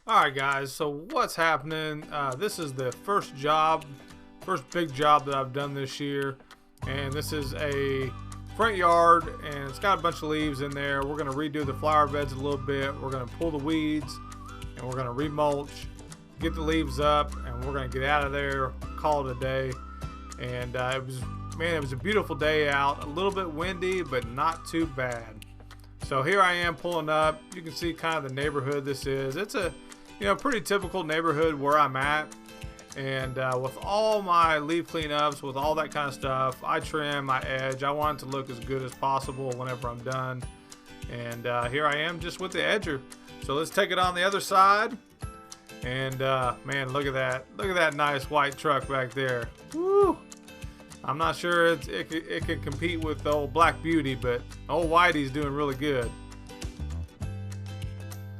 Alright guys, so what's happening? This is the first big job that I've done this year. And this is a front yard and it's got a bunch of leaves in there. We're going to redo the flower beds a little bit. We're going to pull the weeds and we're going to remulch, get the leaves up, and we're going to get out of there, call it a day. And it was a beautiful day out. A little bit windy, but not too bad. So here I am pulling up. You can see kind of the neighborhood this is. It's a pretty typical neighborhood where I'm at. And with all my leaf cleanups, with all that kind of stuff, I trim my edge. I want it to look as good as possible whenever I'm done. And here I am just with the edger. So let's take it on the other side. And man, look at that. Look at that nice white truck back there. Woo! I'm not sure it can compete with the old Black Beauty, but old Whitey's doing really good.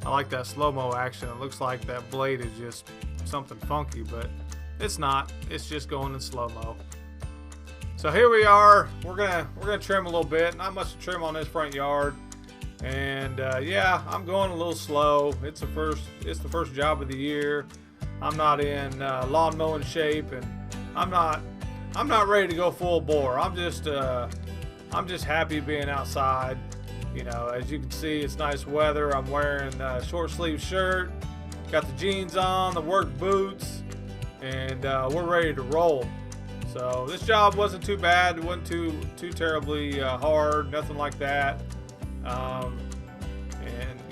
I like that slow-mo action. It looks like that blade is just something funky, but it's not. It's just going in slow-mo. So here we are. We're gonna trim a little bit. Not much to trim on this front yard. And yeah, I'm going a little slow. It's the first job of the year. I'm not in lawn mowing shape, and I'm not ready to go full bore. I'm just happy being outside. You know, as you can see, it's nice weather. I'm wearing a short sleeve shirt, got the jeans on, the work boots, and we're ready to roll. So this job wasn't too bad. It wasn't too terribly hard, nothing like that. And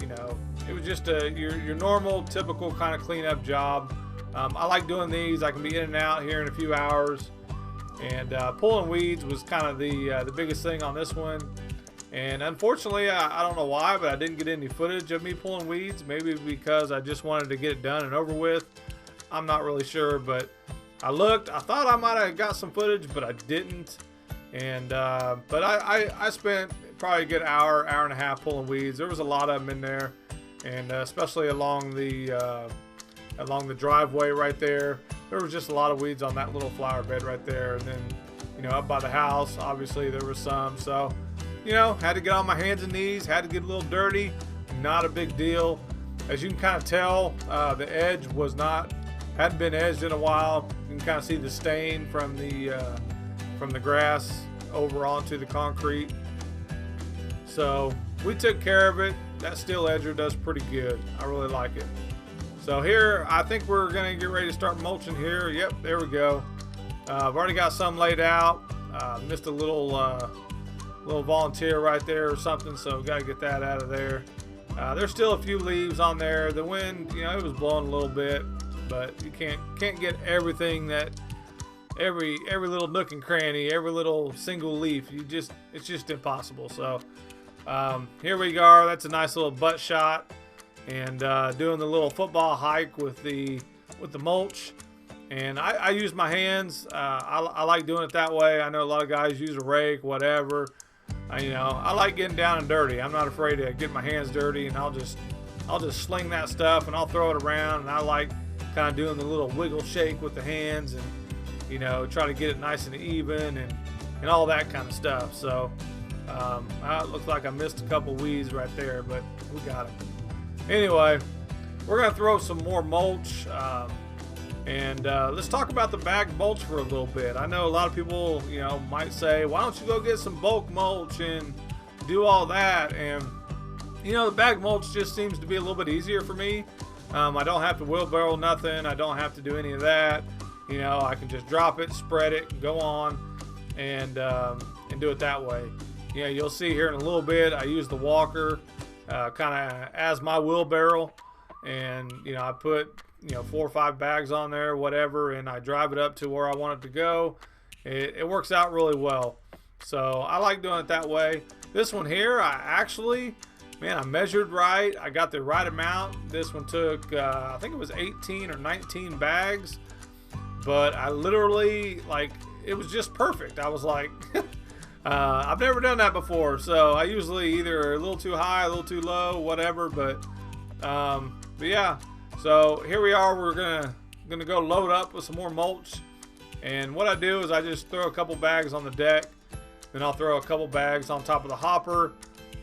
you know, it was just your normal, typical kind of cleanup job. I like doing these. I can be in and out here in a few hours. And pulling weeds was kind of the biggest thing on this one. And unfortunately, I don't know why, but I didn't get any footage of me pulling weeds. Maybe because I just wanted to get it done and over with. I'm not really sure, but I looked. I thought I might have got some footage, but I didn't. And but I spent probably a good hour and a half pulling weeds. There was a lot of them in there, and especially along the driveway right there. There was just a lot of weeds on that little flower bed right there. And then, you know, up by the house, obviously there was some. So, you know, had to get on my hands and knees, had to get a little dirty. Not a big deal. As you can kind of tell, the edge hadn't been edged in a while. You can kind of see the stain from the grass over onto the concrete. So we took care of it. That steel edger does pretty good. I really like it. So here, I think we're gonna get ready to start mulching here. Yep, there we go. I've already got some laid out. Missed a little volunteer right there or something, so got to get that out of there. There's still a few leaves on there. The wind, you know, it was blowing a little bit, but you can't get everything that every little nook and cranny, every little single leaf. It's just impossible. So here we go. That's a nice little butt shot. And doing the little football hike with the mulch. And I use my hands. I like doing it that way. I know a lot of guys use a rake, whatever. I like getting down and dirty. I'm not afraid to get my hands dirty, and I'll just sling that stuff and I'll throw it around. And I like kind of doing the little wiggle shake with the hands, and you know, try to get it nice and even and all that kind of stuff. So it looks like I missed a couple weeds right there, but we got it. Anyway, we're going to throw some more mulch, and let's talk about the bag mulch for a little bit. I know a lot of people, you know, might say, why don't you go get some bulk mulch and do all that? And, you know, the bag mulch just seems to be a little bit easier for me. I don't have to wheelbarrow nothing. I don't have to do any of that. You know, I can just drop it, spread it, go on, and do it that way. You know, you'll see here in a little bit, I use the walker kind of as my wheelbarrow, and you know, I put 4 or 5 bags on there, whatever, and I drive it up to where I want it to go. It works out really well, so I like doing it that way. This one here, I measured right. I got the right amount. This one took I think it was 18 or 19 bags, but I literally, like, it was just perfect. I was like I've never done that before, so I usually either a little too high, a little too low, whatever. But yeah. So here we are. We're gonna go load up with some more mulch. And what I do is I just throw a couple bags on the deck, then I'll throw a couple bags on top of the hopper.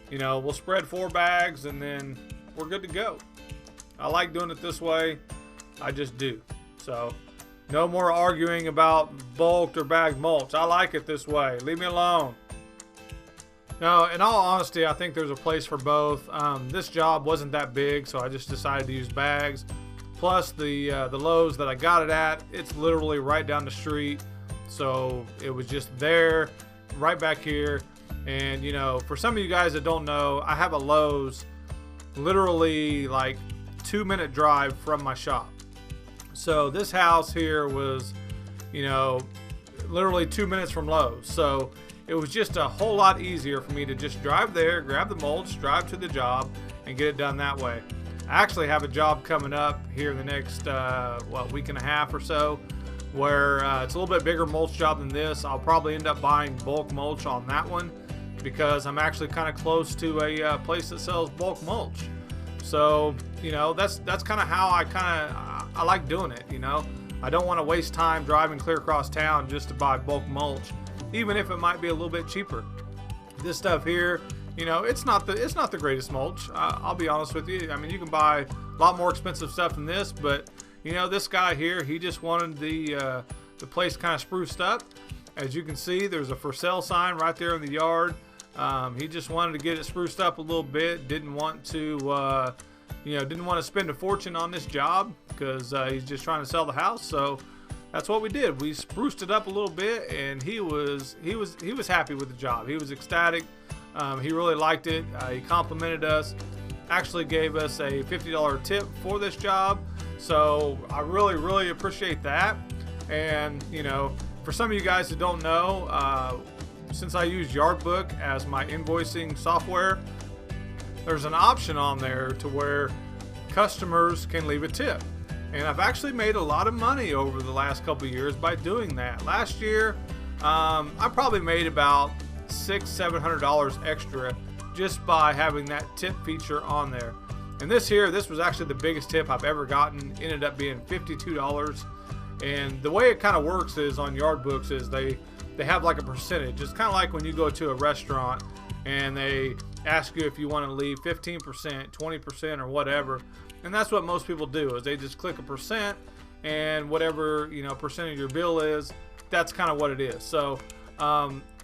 You know, we'll spread 4 bags, and then we're good to go. I like doing it this way. I just do. So no more arguing about bulked or bagged mulch. I like it this way. Leave me alone. Now, in all honesty, I think there's a place for both. This job wasn't that big, so I just decided to use bags. Plus the Lowe's that I got it at, it's literally right down the street. So it was just there, right back here. And you know, for some of you guys that don't know, I have a Lowe's literally like 2-minute drive from my shop. So this house here was, you know, literally 2 minutes from Lowe's. So it was just a whole lot easier for me to just drive there, grab the mulch, drive to the job, and get it done that way. I actually have a job coming up here in the next week and a half or so, where it's a little bit bigger mulch job than this. I'll probably end up buying bulk mulch on that one because I'm actually kind of close to a place that sells bulk mulch. So you know, that's kind of how I like doing it. You know, I don't want to waste time driving clear across town just to buy bulk mulch, even if it might be a little bit cheaper. This stuff here, you know, it's not the greatest mulch. I'll be honest with you. I mean, you can buy a lot more expensive stuff than this, but you know, this guy here, he just wanted the place kind of spruced up. As you can see, there's a for sale sign right there in the yard. He just wanted to get it spruced up a little bit. Didn't want to, didn't want to spend a fortune on this job because he's just trying to sell the house. So that's what we did. We spruced it up a little bit, and he was happy with the job. He was ecstatic. He really liked it. He complimented us. Actually gave us a $50 tip for this job. So I really appreciate that. And you know, for some of you guys that don't know, since I use Yardbook as my invoicing software, there's an option on there to where customers can leave a tip. And I've actually made a lot of money over the last couple of years by doing that. Last year, I probably made about $600-700 extra just by having that tip feature on there. And this was actually the biggest tip I've ever gotten. It ended up being $52. And the way it kind of works is on Yardbooks is they have like a percentage. It's kind of like when you go to a restaurant and they ask you if you want to leave 15%, 20%, or whatever. And that's what most people do, is they just click a percent, and whatever, you know, percent of your bill is, that's kind of what it is. So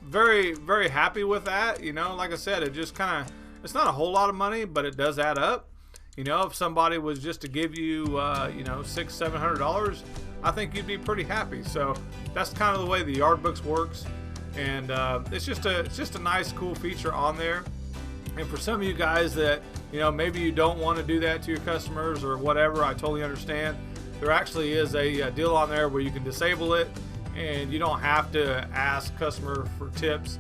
very happy with that. You know, like I said, it just kind of, it's not a whole lot of money, but it does add up. You know, if somebody was just to give you $600-700, I think you'd be pretty happy. So that's kind of the way the Yardbooks works. And it's just a nice, cool feature on there. And for some of you guys that, you know, maybe you don't want to do that to your customers or whatever, I totally understand. There actually is a deal on there where you can disable it, and you don't have to ask customer for tips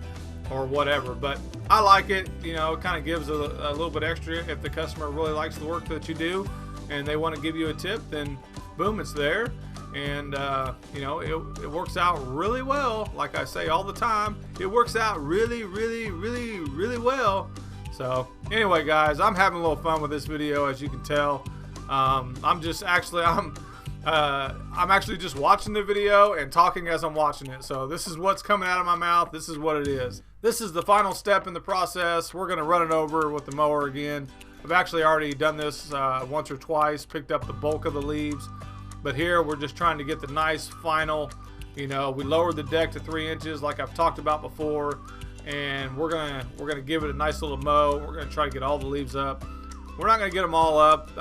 or whatever. But I like it. You know, it kind of gives a little bit extra. If the customer really likes the work that you do and they want to give you a tip, then boom, it's there. And you know, it works out really well. Like I say all the time, it works out really well. So anyway, guys, I'm having a little fun with this video, as you can tell. I'm actually just watching the video and talking as I'm watching it. So this is what's coming out of my mouth. This is what it is. This is the final step in the process. We're going to run it over with the mower again. I've actually already done this once or twice, picked up the bulk of the leaves. But here we're just trying to get the nice final, you know, we lowered the deck to 3 inches like I've talked about before. And we're gonna give it a nice little mow. We're gonna try to get all the leaves up. We're not gonna get them all up,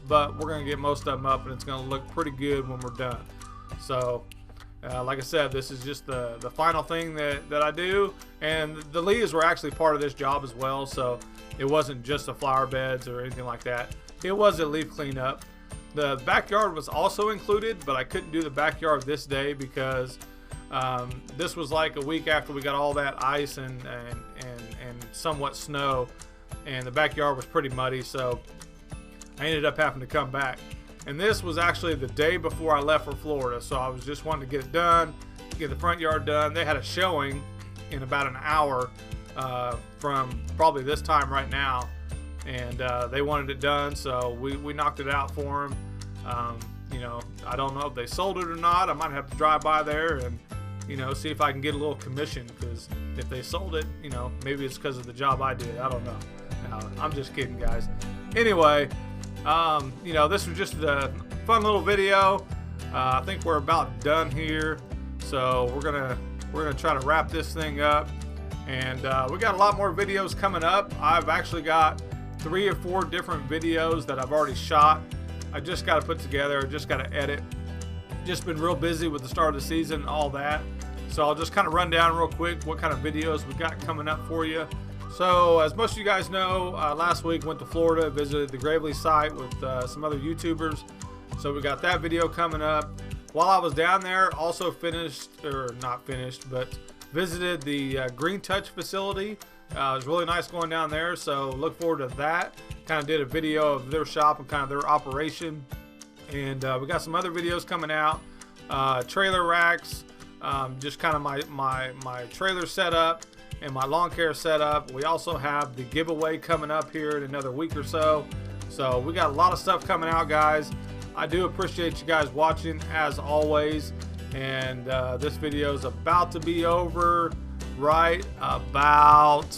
but we're gonna get most of them up, and it's gonna look pretty good when we're done. So like I said, this is just the final thing that I do. And the leaves were actually part of this job as well, so it wasn't just the flower beds or anything like that. It was a leaf cleanup. The backyard was also included, but I couldn't do the backyard this day because this was like a week after we got all that ice and somewhat snow, and the backyard was pretty muddy, so I ended up having to come back. And this was actually the day before I left for Florida, so I was just wanting to get it done, get the front yard done. They had a showing in about an hour from probably this time right now, and they wanted it done, so we knocked it out for them. You know, I don't know if they sold it or not. I might have to drive by there and, you know, see if I can get a little commission, because if they sold it, you know, maybe it's because of the job I did. I don't know. No, I'm just kidding, guys. Anyway, You know, this was just a fun little video. I think we're about done here, so we're gonna try to wrap this thing up. And we got a lot more videos coming up. I've actually got 3 or 4 different videos that I've already shot. I just got to put together, just got to edit. Just been real busy with the start of the season and all that. So I'll just kind of run down real quick what kind of videos we got coming up for you. So as most of you guys know, last week went to Florida, visited the Gravely site with some other YouTubers. So we got that video coming up. While I was down there, also finished, or not finished, but visited the Green Touch facility. It was really nice going down there, so look forward to that. Kind of did a video of their shop and kind of their operation. And we got some other videos coming out. Trailer racks, just kind of my trailer setup and my lawn care setup. We also have the giveaway coming up here in another week or so. So we got a lot of stuff coming out, guys. I do appreciate you guys watching as always. And this video is about to be over right about